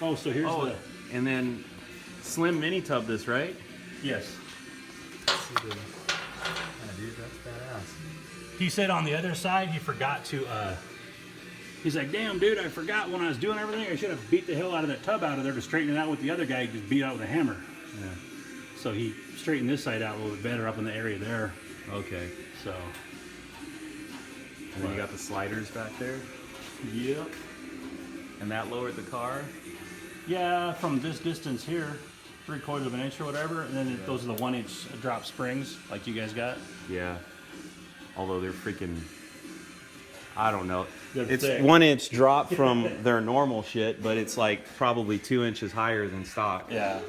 Oh, so here's the... And then slim mini tub this, right? Yes. Yeah, dude, that's badass. He said on the other side he forgot to, he's like, damn, dude, I forgot when I was doing everything. I should have beat the hell out of that tub out of there to straighten it out with the other guy. He just beat it out with a hammer. Yeah. So he straightened this side out a little bit better up in the area there. Okay. So. And then you got the sliders back there? Yep. And that lowered the car? Yeah, from this distance here, 3/4 of an inch or whatever, and then those are the 1-inch drop springs like you guys got. Yeah. Although they're freaking, I don't know. It's thick. 1 inch drop from their normal shit, but it's like probably 2 inches higher than stock. Yeah.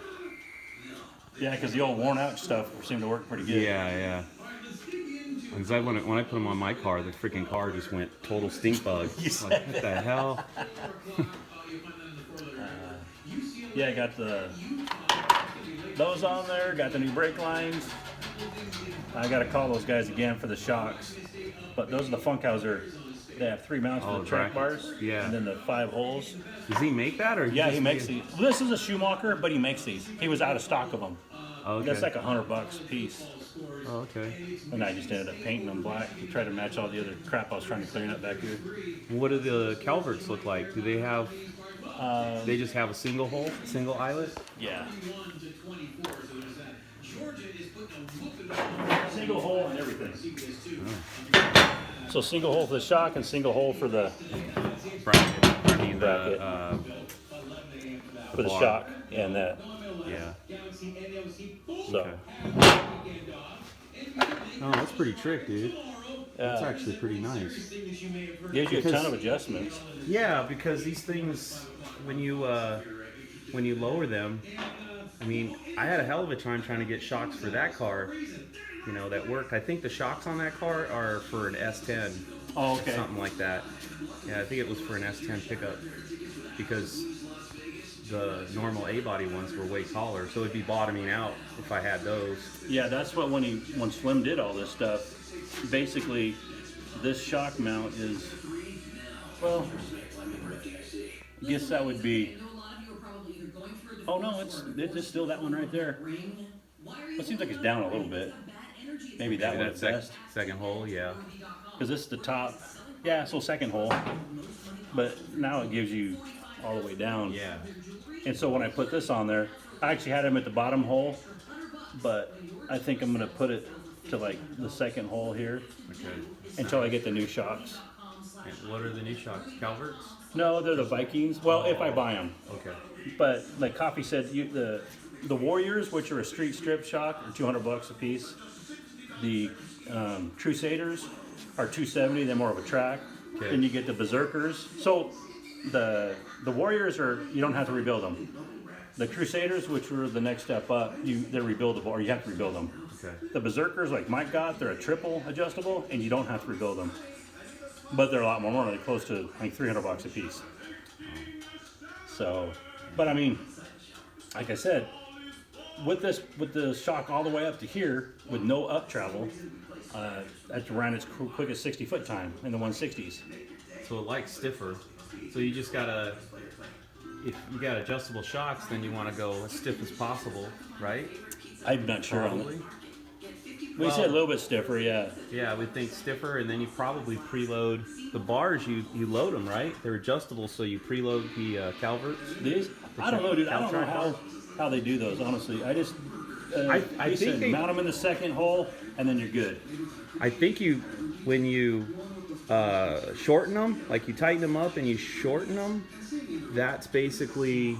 Yeah, because the old worn out stuff seemed to work pretty good. Yeah, yeah. Because when I put them on my car, the freaking car just went total stink bug. Like, what the hell? Yeah, I got those on there, got the new brake lines. I got to call those guys again for the shocks. But those are the Funkhauser. They have 3 mounts for the track bars. Yeah. And then the 5 holes. Does he make that? Or Yeah, he makes these. Well, this is a Schumacher, but he makes these. He was out of stock of them. Okay. That's like $100 a piece. Oh, okay. And I just ended up painting them black to try to match all the other crap I was trying to clean up back here. What do the Calverts look like? Do they have, they just have a single hole, single eyelet? Yeah. Single hole and everything. Oh. So single hole for the shock and single hole for the Bracket. I mean, bracket. For the bar. shock and that. Yeah. So. Okay. Oh, that's pretty trick, dude. That's actually pretty nice. Gives you a ton of adjustments. Yeah, because these things, when you lower them, I mean, I had a hell of a time trying to get shocks for that car, you know, that worked. I think the shocks on that car are for an S10. Oh, okay. Something like that. Yeah, I think it was for an S10 pickup because the normal A-body ones were way taller, so it'd be bottoming out if I had those. Yeah, that's what when Slim did all this stuff. Basically, this shock mount is, well, I guess that would be. Oh no, it's still that one right there. It seems like it's down a little bit. Maybe that one at best. Second hole, yeah. Because this is the top. Yeah, so second hole. But now it gives you all the way down. Yeah. And so when I put this on there, I actually had him at the bottom hole, but I think I'm gonna put it to like the second hole here. Okay. Until I get the new shocks. And what are the new shocks? Calverts? No, they're the Vikings. Well, if I buy them. Okay. But like Coffee said, the Warriors, which are a street strip shock, are $200 a piece. The Crusaders are $270. They're more of a track. Okay. Then you get the Berserkers. So the Warriors you don't have to rebuild them. The Crusaders, which were the next step up, they're rebuildable, or you have to rebuild them. Okay. The Berserkers, like Mike got, they're a triple adjustable, and you don't have to rebuild them. But they're a lot more, they're close to like $300 a piece. So, but I mean, like I said, with the shock all the way up to here, with no up travel, that's around its quickest 60-foot time in the 160s. So it likes stiffer. So you just gotta, if you got adjustable shocks, then you want to go as stiff as possible, right? I'm not sure Probably. on that. We said a little bit stiffer, yeah. Yeah, I would think stiffer, and then you probably preload the bars. You load them, right? They're adjustable, so you preload the Calverts. These? I don't know, dude. I don't know how they do those, honestly. I just I think they mount them in the second hole, and then you're good. I think when you shorten them, like you tighten them up and you shorten them, that's basically,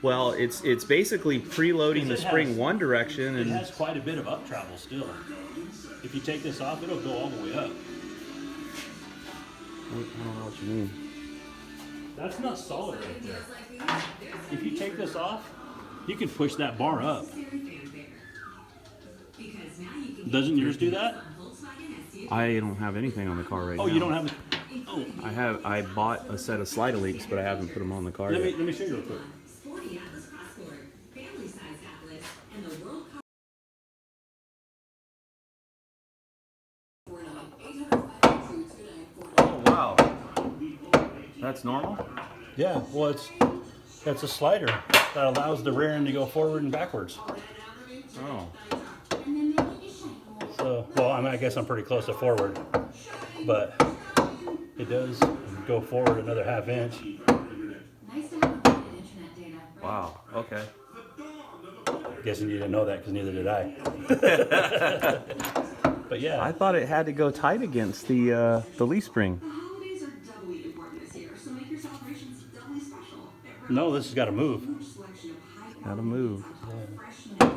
well, it's basically preloading the spring one direction, and it has quite a bit of up travel still. If you take this off, it'll go all the way up. I don't know what you mean. That's not solid right there. If you take this off, you can push that bar up. Doesn't yours do that? I don't have anything on the car right now. Oh, you don't have. Oh, I bought a set of slide links, but I haven't put them on the car let yet. me show you real quick. Oh wow, that's normal. Yeah, well, That's a slider that allows the rear end to go forward and backwards. Oh. So, well, I guess I'm pretty close to forward, but it does go forward another ½ inch. Wow. Okay. Guessing you didn't know that because neither did I. But yeah. I thought it had to go tight against the leaf spring. No, this has got to move. Got to move. Yeah.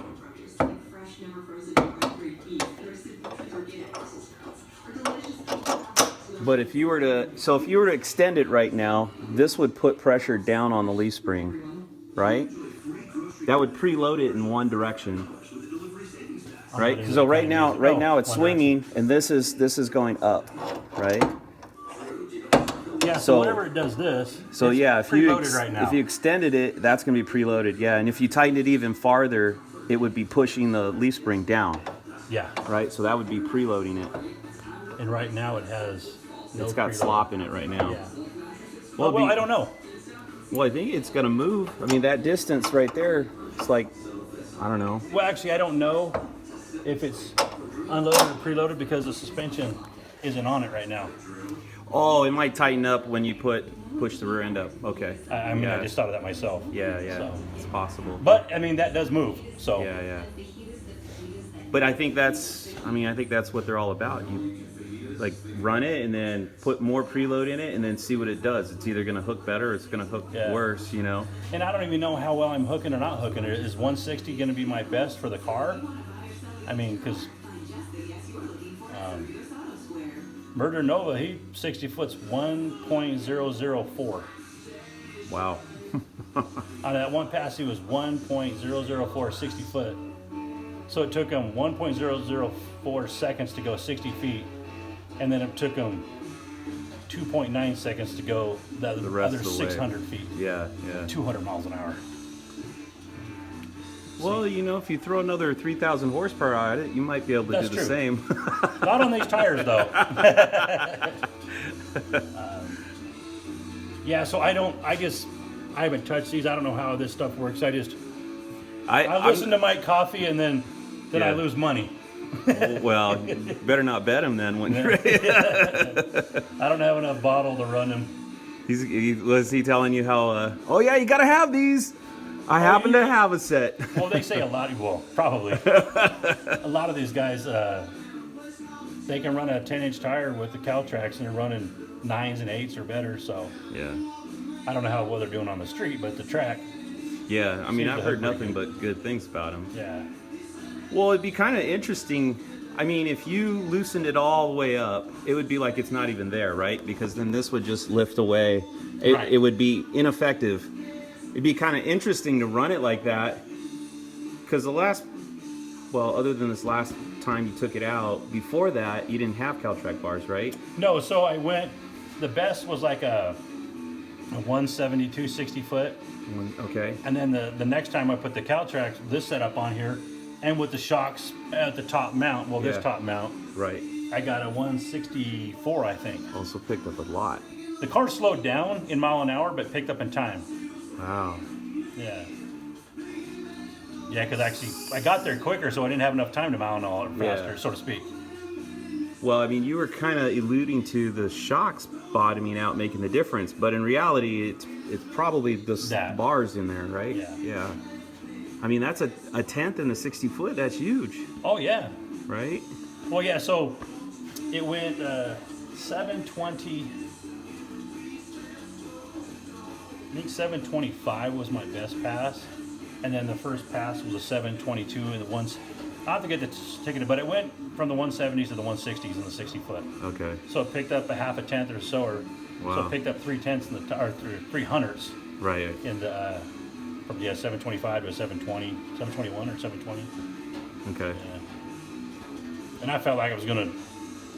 But if you were to extend it right now, this would put pressure down on the leaf spring, right? That would preload it in one direction, right? So right now it's swinging, and this is going up, right? Yeah. So whenever it does this, so it's yeah, preloaded right now. if you extended it, that's going to be preloaded, yeah. And if you tighten it even farther, it would be pushing the leaf spring down. Yeah. Right. So that would be preloading it. And right now it has. No it's got preload. slop in it right now. Yeah. Well, I don't know. Well, I think it's going to move. I mean, that distance right there, it's like, I don't know. Well, actually, I don't know if it's unloaded or preloaded because the suspension isn't on it right now. Oh, it might tighten up when you push the rear end up. Okay. I mean, I just thought of that myself. Yeah, So. it's possible. But I mean, that does move. So. Yeah. But I think that's what they're all about. You like run it and then put more preload in it and then see what it does. It's either going to hook better or it's going to hook worse, you know. And I don't even know how well I'm hooking or not hooking it. Is 160 going to be my best for the car? I mean, because Murder Nova, he 60 foot's 1.004. Wow. On that one pass, he was 1.004 60 foot. So it took him 1.004 seconds to go 60 feet. And then it took him 2.9 seconds to go the rest other of the 600 way. feet. Yeah. 200 miles an hour. Well, you know, if you throw another 3,000 horsepower at it, you might be able to do the same. Not on these tires, though. Yeah, so I haven't touched these. I don't know how this stuff works. I listen to Mike Coffee and then I lose money. Well, you better not bet him then when you're ready. I don't have enough bottle to run him. Was he telling you how, oh yeah, you got to have these? I happen to have a set. Well, they say probably. A lot of these guys, they can run a 10-inch tire with the Cal Tracs and they're running 9s and 8s or better, so. Yeah. I don't know how well they're doing on the street, but the track. Yeah, I mean, I've heard nothing but good things about them. Yeah. Well, it'd be kind of interesting. I mean, if you loosened it all the way up, it would be like it's not even there, right? Because then this would just lift away. It would be ineffective. It'd be kind of interesting to run it like that. Because other than this last time you took it out, before that, you didn't have Cal Trac bars, right? No, so the best was like a 172 60 foot. Okay. And then the next time I put the Cal Trac, this setup on here, and with the shocks at the top mount, this top mount, right, I got a 164, I think. Also picked up a lot. The car slowed down in mile an hour, but picked up in time. Wow. Yeah. Yeah, because actually I got there quicker, so I didn't have enough time to mile an hour faster, so to speak. Well, I mean, you were kind of alluding to the shocks bottoming out, making the difference, but in reality, it's probably the bars in there, right? Yeah. I mean, that's a 10th in the 60 foot. That's huge. Oh yeah. Right. Well, yeah. So it went 720. I think 725 was my best pass, and then the first pass was a 722, and the ones. I have to get the ticket, but it went from the 170s to the 160s in the 60 foot. Okay. So it picked up a half a tenth or so, so it picked up 3/10 in the or 300ths. Right. In the from 725 to 720, 721 or 720. Okay. Yeah. And I felt like I was gonna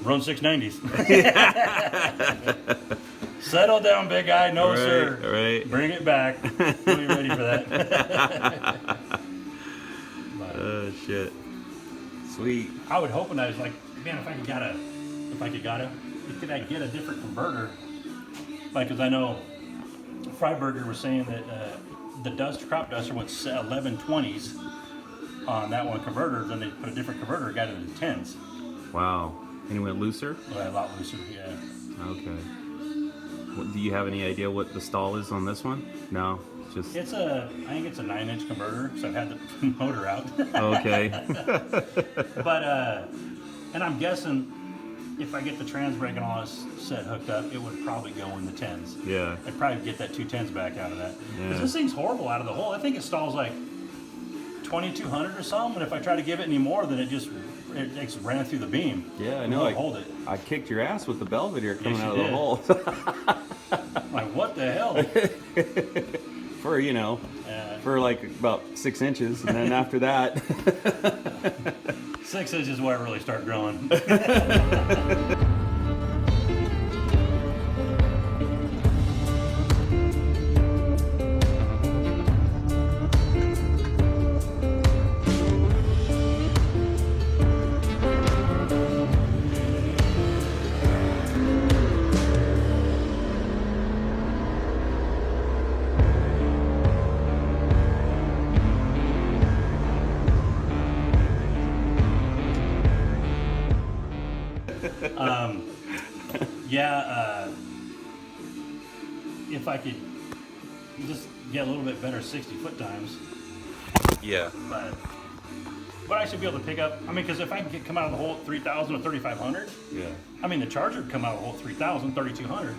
run 690s. Settle down, big guy. No, sir. Right. Bring it back. We'll be ready for that. Oh shit. Sweet. I would hope, and I was like, man, if I could get a different converter, like, because I know Freiberger was saying that the crop duster went 1120s on that one converter. Then they put a different converter, got it in 10s. Wow. And it went looser? Well, a lot looser, yeah. Okay. Do you have any idea what the stall is on this one? No, just. I think it's a 9-inch converter, so I've had the motor out. Okay. But and I'm guessing if I get the trans brake and all this set hooked up, it would probably go in the 10s. Yeah. I'd probably get that 210s back out of that. Because Yeah. this thing's horrible out of the hole. I think it stalls like 2200 or something, and if I try to give it any more, then it ran through the beam. Yeah, I It know. won't hold it. I kicked your ass with the Belvedere coming Yes, out you of the hole. I'm like, what the hell? For, for like about 6 inches, and then after that. 6 inches is where it really started growing. If I could just get a little bit better 60-foot times, Yeah. but I should be able to pick up. I mean, because if I can come out of the hole at 3,000 or 3,500, Yeah. I mean, the Charger would come out of the hole at 3,000, 3,200.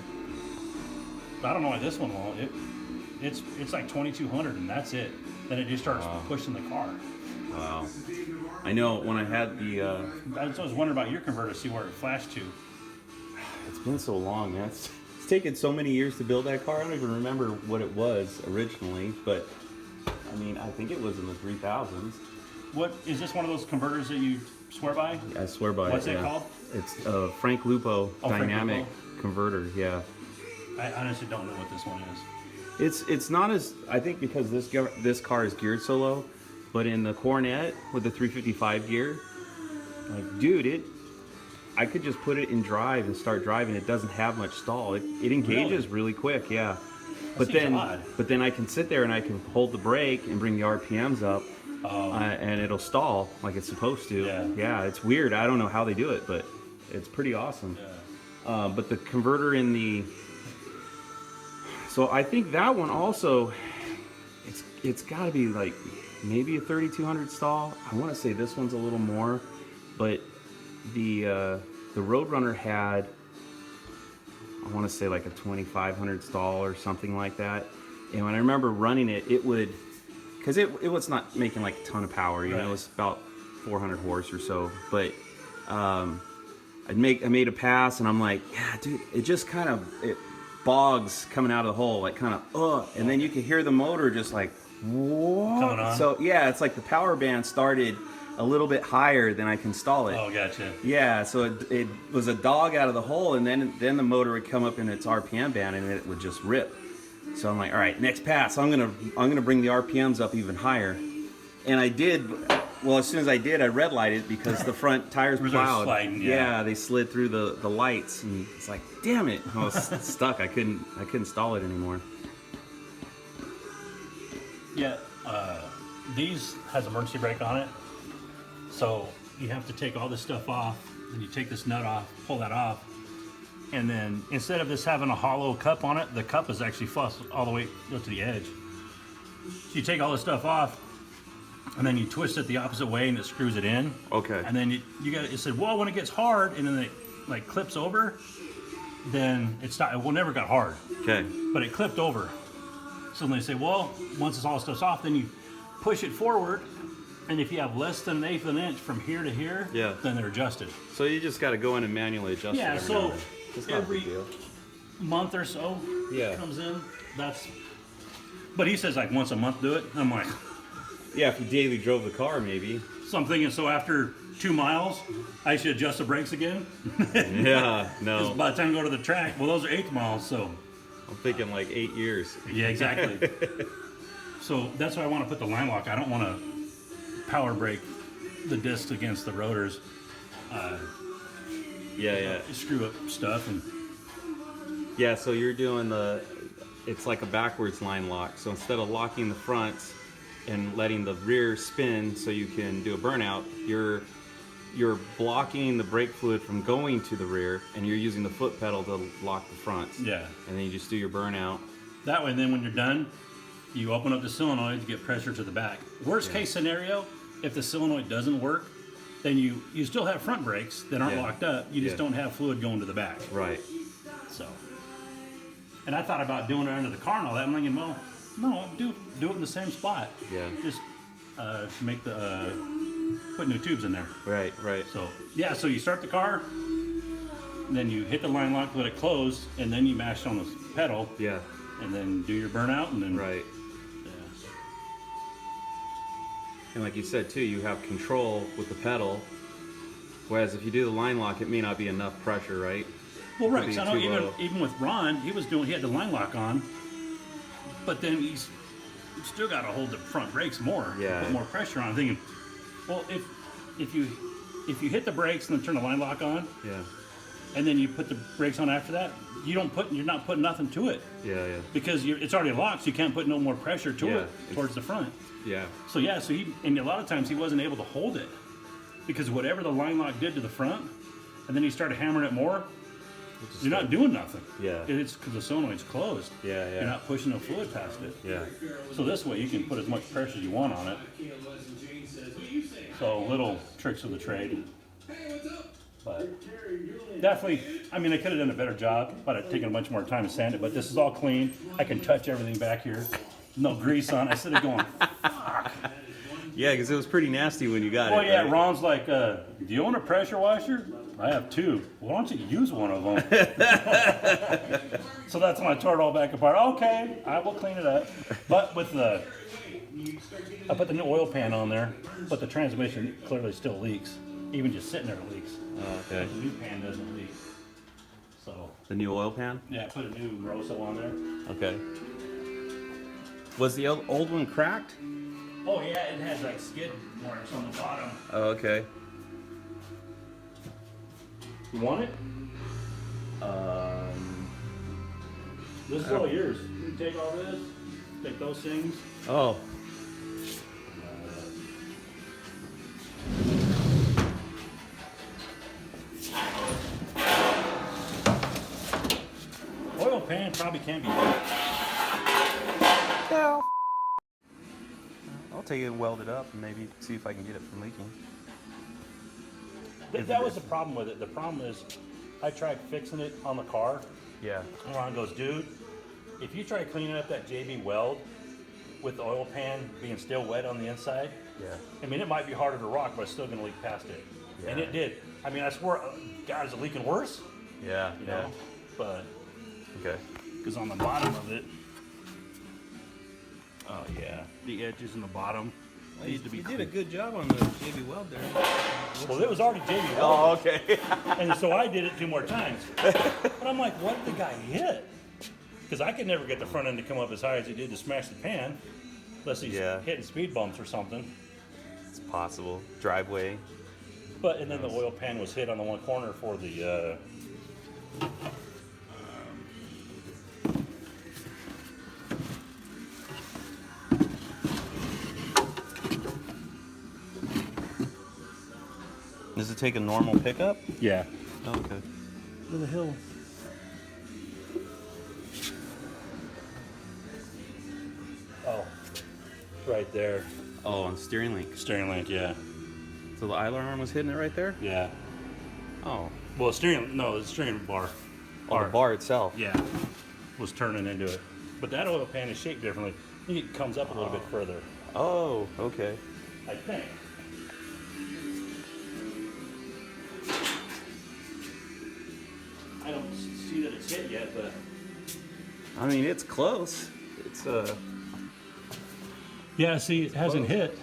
But I don't know why this one won't. It's like 2,200, and that's it. Then it just starts pushing the car. Wow. I know when I had the. I was wondering about your converter, see where it flashed to. It's been so long, man. It's taken so many years to build that car. I don't even remember what it was originally, but I mean, I think it was in the 3,000s. What is this one of those converters that you swear by? I swear by What's it. it yeah. called? It's a Frank Lupo dynamic converter. Yeah. I honestly don't know what this one is. It's not as, I think because this car is geared so low, but in the Cornet with the 355 gear, like, dude, I could just put it in drive and start driving. It doesn't have much stall. It engages really quick, yeah. But then I can sit there and I can hold the brake and bring the RPMs up, and it'll stall like it's supposed to. Yeah, it's weird. I don't know how they do it, but it's pretty awesome. Yeah. But the converter in the, so I think that one also, it's got to be like maybe a 3,200 stall. I want to say this one's a little more, but the Roadrunner had, I want to say like a 2,500 stall or something like that. And when I remember running it, it would, because it was not making like a ton of power, you know, it was about 400 horse or so. But I made a pass and I'm like, yeah, dude, it just kind of, it bogs coming out of the hole, like kind of, and then you can hear the motor just like, what? Coming on. So yeah, it's like the power band started a little bit higher than I can stall it. Oh, gotcha. Yeah, so it was a dog out of the hole, and then the motor would come up in its RPM band, and it would just rip. So I'm like, all right, next pass, I'm gonna bring the RPMs up even higher, and I did. Well, as soon as I did, I red lighted because the front tires plowed. Sliding, yeah, they slid through the lights, and it's like, damn it, I was stuck. I couldn't stall it anymore. Yeah, these has emergency brake on it. So you have to take all this stuff off, and you take this nut off, pull that off, and then instead of this having a hollow cup on it, the cup is actually flush all the way up to the edge. So you take all this stuff off, and then you twist it the opposite way, and it screws it in. Okay. And then you got it said, well, when it gets hard, and then it like clips over, then it's not. It will never got hard. Okay. But it clipped over. So then they say, well, once all the stuff's off, then you push it forward. And if you have less than 1/8 of an inch from here to here, then they're adjusted. So you just got to go in and manually adjust it. Yeah, so every deal. month or so Yeah. comes in. But he says like once a month do it. I'm like, yeah, if you daily drove the car, maybe. so I'm thinking, so after 2 miles, I should adjust the brakes again? Yeah, no. 'Cause by the time I go to the track, well, those are 8 miles, so. I'm thinking like 8 years. Yeah, exactly. So that's why I want to put the line lock. I don't want to power brake the discs against the rotors. Yeah. Screw up stuff. And Yeah, so you're doing it's like a backwards line lock. So instead of locking the front and letting the rear spin so you can do a burnout, you're blocking the brake fluid from going to the rear, and you're using the foot pedal to lock the front. Yeah. And then you just do your burnout. That way, then when you're done, you open up the solenoid to get pressure to the back. Worst case scenario, if the solenoid doesn't work, then you still have front brakes that aren't locked up. You just don't have fluid going to the back. Right. So, and I thought about doing it under the car and all that. I'm thinking, well, no, do it in the same spot. Yeah. Just make the put new tubes in there. Right. So yeah, so you start the car, then you hit the line lock, let it close, and then you mash on the pedal. Yeah. And then do your burnout, and then Right. Yeah. And like you said too, you have control with the pedal. Whereas if you do the line lock, it may not be enough pressure, right? Well, right. Could be So I know too low. even with Ron, he had the line lock on, but then he's still got to hold the front brakes more, Yeah. put more pressure on. I'm thinking, well, if you hit the brakes and then turn the line lock on, Yeah. and then you put the brakes on after that, you're not putting nothing to it Yeah. because it's already locked, so you can't put no more pressure to Yeah, it towards the front. Yeah. So yeah, and a lot of times he wasn't able to hold it because whatever the line lock did to the front, and then he started hammering it more, you're not doing nothing. Yeah. It's because the solenoid's closed. Yeah. You're not pushing the fluid past it. Yeah. So this way you can put as much pressure as you want on it. So little tricks of the trade. But definitely, I mean, I could have done a better job, but I'd taken a bunch more time to sand it. But this is all clean. I can touch everything back here. No grease on it. Instead of going, fuck. Yeah, because it was pretty nasty when you got Oh it. yeah, right? Ron's like, do you own a pressure washer? I have two. Well, why don't you use one of them? So that's when I tore it all back apart. Okay, I will clean it up. But with I put the new oil pan on there, but the transmission clearly still leaks. Even just sitting there, it leaks. Oh, okay. The new pan doesn't leak. So The new oil pan? yeah, I put a new Rosso on there. Okay. Was the old one cracked? Oh yeah, it has like skid marks on the bottom. Oh, okay. You want it? This is all yours. You take all this, take those things. Oh. Oil pan probably can't be. Yeah. I'll take it and weld it up and maybe see if I can get it from leaking. That was the problem with it. The problem is, I tried fixing it on the car. Yeah. And Ron goes, dude, if you try cleaning up that JB weld with the oil pan being still wet on the inside, Yeah. I mean, it might be harder to rock, but it's still going to leak past it. Yeah. And it did. I mean, I swear, God, is it leaking worse? Yeah. You know? But, Okay. because on the bottom of it, oh yeah, the edges in the bottom need to be You did a clean. good job on the JB weld there. Well, it was already JB weld. Oh, okay. And so I did it 2 more times. But I'm like, what did the guy hit? Because I could never get the front end to come up as high as he did to smash the pan, unless he's hitting speed bumps or something. It's possible. Driveway. But, and then the oil pan was hit on the one corner for the, Does it take a normal pickup? yeah. Oh, okay. To the hill. Oh, right there. Oh, on steering link. Steering link, yeah. So the idler arm was hitting it right there? Yeah. Oh. Well, the steering bar. Oh, the bar itself. Yeah, was turning into it. But that oil pan is shaped differently. I think it comes up a little bit further, Oh, okay. I think. I don't see that it's hit yet, but I mean, it's close. It's yeah. See, it hasn't hit.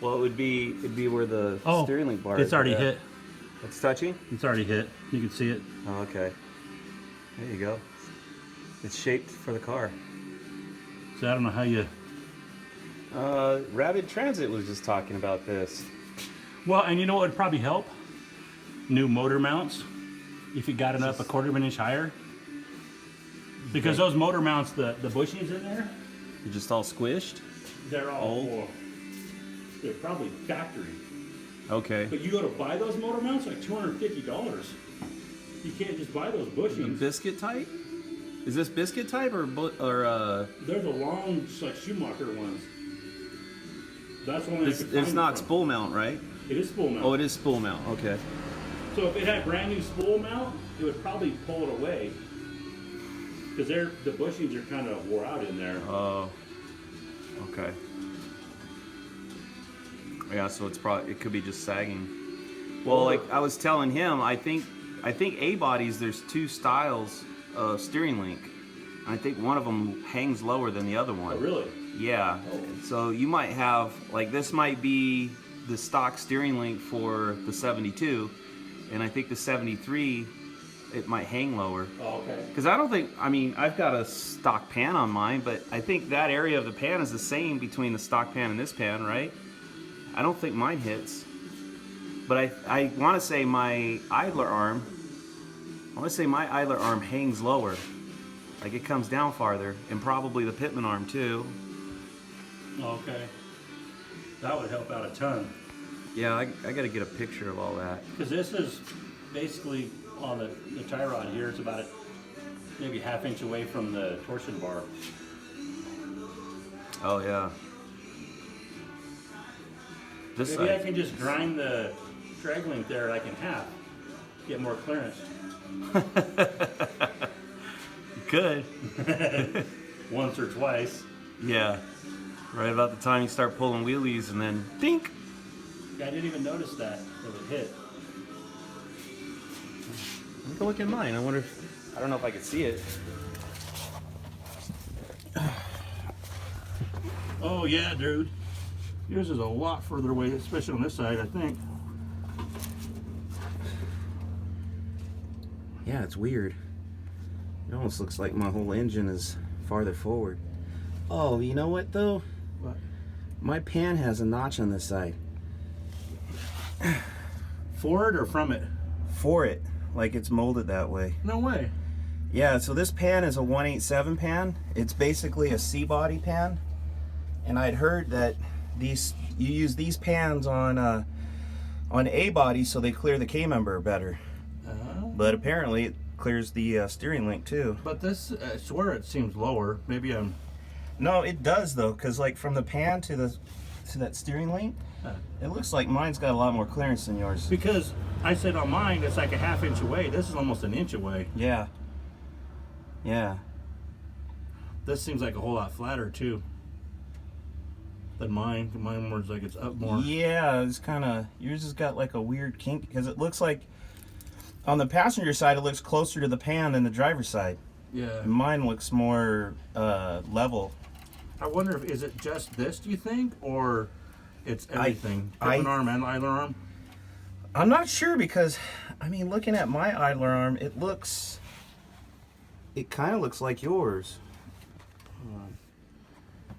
well, it'd be where the steering link bar is. It's already Yeah. hit. It's touching? It's already hit. You can see it. Oh, okay. There you go. It's shaped for the car. So I don't know how you. Rapid Transit was just talking about this. Well, and you know what would probably help? New motor mounts. If you got it up a 1/4 of an inch higher, Because those motor mounts, the bushings in there, They're just all squished? they're all full. They're probably factory. Okay. But you go to buy those motor mounts, like $250. You can't just buy those bushings. Biscuit type? Is this biscuit type or They're the long, like Schumacher ones. That's one it's not spool mount, right? It is spool mount. Oh, it is spool mount. Okay. So if it had brand new spool mount, it would probably pull it away. Because the bushings are kind of wore out in there. Oh. Okay. Yeah, so it could be just sagging. Well, like I was telling him, I think A bodies there's two styles of steering link. I think one of them hangs lower than the other one. Oh, really? Yeah. Oh. So you might have this might be the stock steering link for the 72, and I think the 73 it might hang lower. Oh, okay. Because I've got a stock pan on mine, but I think that area of the pan is the same between the stock pan and this pan, right? I don't think mine hits. But I want to say my idler arm hangs lower. Like it comes down farther, and probably the Pitman arm too. Okay. That would help out a ton. Yeah, I got to get a picture of all that. Because this is basically on the tie rod here. It's about maybe ½ inch away from the torsion bar. Oh yeah. This Maybe side. I can just grind the drag link there like in half. Get more clearance. You could. Once or twice. Yeah. Right about the time you start pulling wheelies and then dink. Yeah, I didn't even notice that it would hit. Take a look at mine. I don't know if I could see it. Oh yeah, dude. Yours is a lot further away, especially on this side, I think. Yeah, it's weird. It almost looks like my whole engine is farther forward. Oh, you know what though? What? My pan has a notch on this side. For it or from it? For it. Like it's molded that way. No way. Yeah, so this pan is a 187 pan. It's basically a C-body pan. And I'd heard that you use these pans on A body so they clear the K-member better. But apparently it clears the steering link too. But this, I swear it seems lower. Maybe I'm... No, it does though, because like from the pan to that steering link, it looks like mine's got a lot more clearance than yours. Because I said on mine it's like a ½ inch away. This is almost an inch away. Yeah. Yeah. This seems like a whole lot flatter too than mine. Mine was like it's up more. Yeah, it's kind of, yours has got like a weird kink because it looks like on the passenger side it looks closer to the pan than the driver's side. Yeah. And mine looks more level. I wonder if is it just this? Do you think, or it's everything? Pitman arm and idler arm. I'm not sure because I mean, looking at my idler arm, it kind of looks like yours.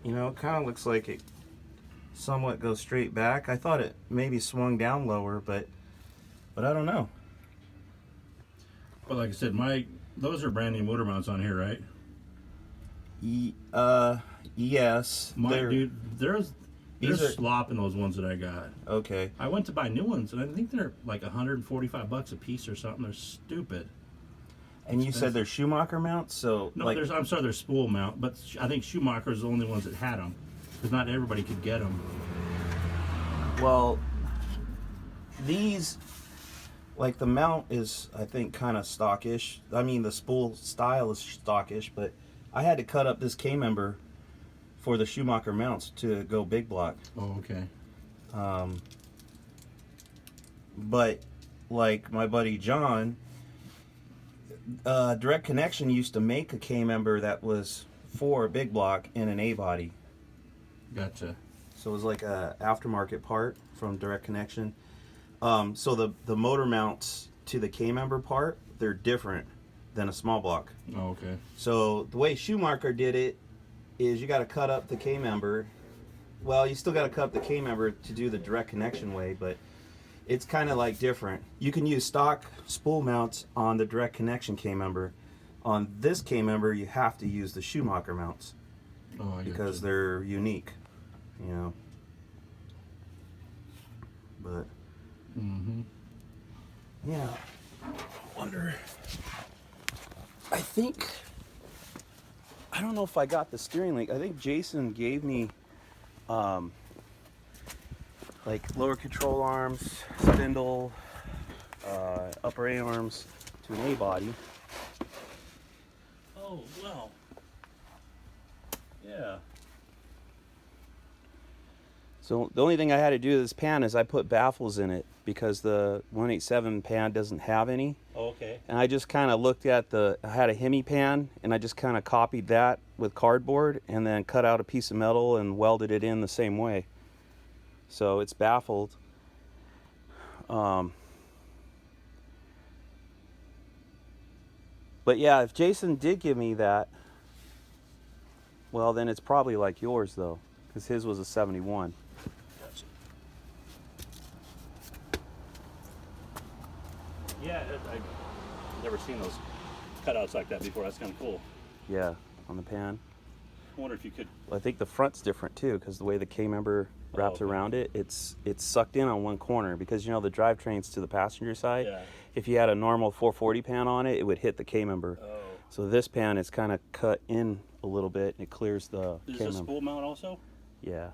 You know, it kind of looks like it somewhat goes straight back. I thought it maybe swung down lower, but I don't know. But like I said, those are brand new motor mounts on here, right? Yes. Dude, there's These are slop in those ones that I got. okay. I went to buy new ones, and I think they're like $145 a piece or something. They're stupid. And you said they're Schumacher mounts, so No, like I'm sorry, they're spool mount, but I think Schumacher's the only ones that had them, because not everybody could get them. well, these like the mount is I think kind of stockish. I mean the spool style is stockish, but I had to cut up this K-member for the Schumacher mounts to go big block. Oh, okay. But like my buddy John, Direct Connection used to make a K-member that was for a big block in an A body. Gotcha. So it was like a aftermarket part from Direct Connection. So the motor mounts to the K-member part, they're different than a small block. Oh, okay. So the way Schumacher did it is you got to cut up the K-member. Well, you still got to cut up the K-member to do the Direct Connection way, but it's kind of like different. You can use stock spool mounts on the Direct Connection K-member. On this K-member, you have to use the Schumacher mounts because they're unique, you know. But yeah, I wonder. I think I don't know if I got the steering link. I think Jason gave me like lower control arms, spindle, upper A arms to an A body. Oh, well. Yeah. So the only thing I had to do to this pan is I put baffles in it because the 187 pan doesn't have any. Oh, okay. And I just kind of looked at I had a Hemi pan, and I just kind of copied that with cardboard and then cut out a piece of metal and welded it in the same way. So it's baffled. But yeah, if Jason did give me that, well, then it's probably like yours, though, because his was a 71. Gotcha. Yeah, I've never seen those cutouts like that before. That's kind of cool. Yeah, on the pan. I wonder if you could... Well, I think the front's different, too, because the way the K-member wraps around it, it's sucked in on one corner, because, you know, the drivetrain's to the passenger side. Yeah. If you had a normal 440 pan on it, it would hit the K-member. Oh. So this pan is kind of cut in a little bit, and it clears the Is K-member. this spool mount also? Yeah.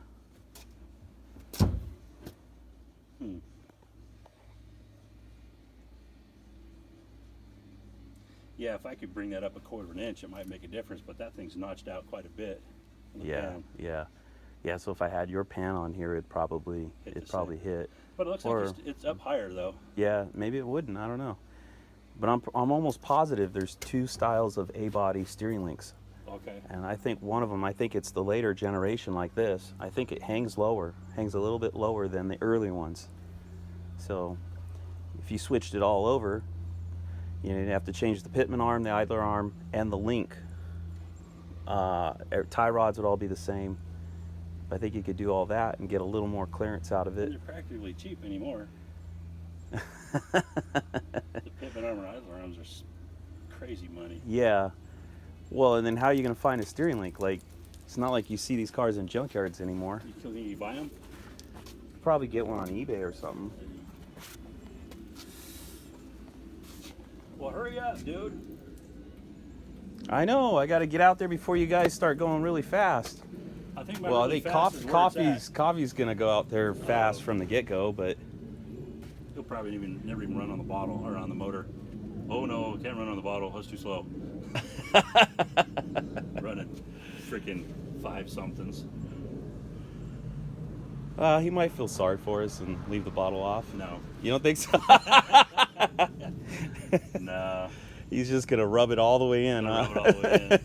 Yeah, if I could bring that up a quarter of an inch, it might make a difference, but that thing's notched out quite a bit. Yeah, so if I had your pan on here, it'd probably hit. But it looks like it's up higher, though. Yeah, maybe it wouldn't. I don't know. But I'm almost positive there's two styles of A-body steering links. Okay. And I think one of them, I think it's the later generation like this. I think it hangs a little bit lower than the early ones. So if you switched it all over, you'd have to change the pitman arm, the idler arm, and the link. Tie rods would all be the same. I think you could do all that and get a little more clearance out of it. They're practically cheap anymore. The pitman arm and idler arms are crazy money. Yeah. Well, and then how are you going to find a steering link? Like, it's not like you see these cars in junkyards anymore. Think you buy them? Probably get one on eBay or something. Well, hurry up, dude. I know. I got to get out there before you guys start going really fast. I think coffee's going to go out there fast from the get-go, but he'll probably never even run on the bottle or on the motor. Oh no, can't run on the bottle. That's too slow. Running freaking 5-somethings. He might feel sorry for us and leave the bottle off. No. You don't think so? No. He's just going to rub it all the way in, huh? Rub it all the way in.